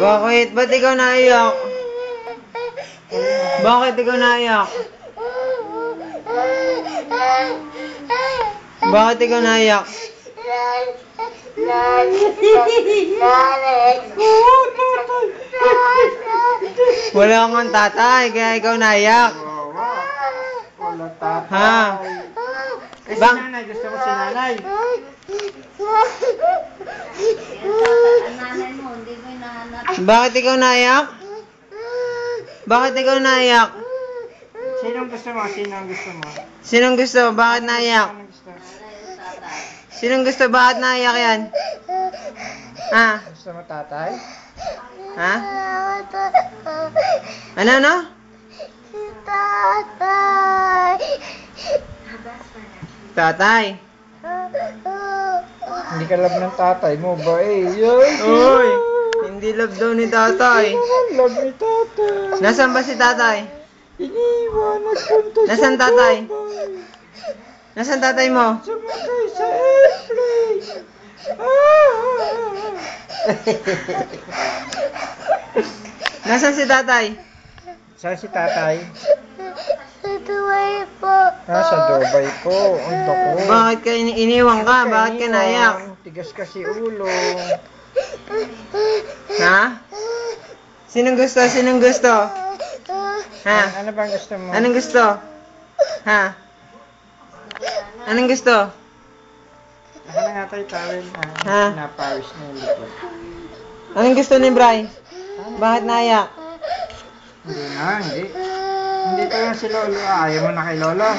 Bakit? Ba't ikaw naiyak? Bakit ikaw naiyak? Bakit ikaw naiyak? Wala kang tatay, kaya ikaw naiyak. Wala tatay. Ha? Si nanay, gusto ko si nanay. Bakit ikaw naiyak? Bakit ikaw naiyak? Sinong gusto mo? Sinong gusto mo? Sinong gusto? Bakit naiyak? Sinong gusto? Sinong gusto? Bakit naiyak yan? Ha? Gusto mo tatay? Ha? Ano? Tatay. Hindi ka love ng tatay mo ba eh? Yan. Uy! Hindi love daw ni tatay. Love ni tatay. Nasaan ba si tatay? Iniwan, nagpunta sa Nasaan tatay? Dubai. Nasaan tatay mo? Sumakay sa airplane. Nasaan si tatay? Saan si tatay? Sa Dubai po. Sa Dubai po. Ang dako. Bakit ka iniwan ka? Bakit ka naiyak? Tigas kasi ulo. Ha? Sinong gusto? Sinong gusto? Ha? Ano bang gusto mo? Anong gusto? Ha? Anong gusto? Ako na nga tayo tawin. Ha? Napawis na yung likod. Anong gusto ni Bri? Bakit naiyak? Hindi na, hindi. Hindi pa lang si Lolo. Ayaw mo na kay Lolo.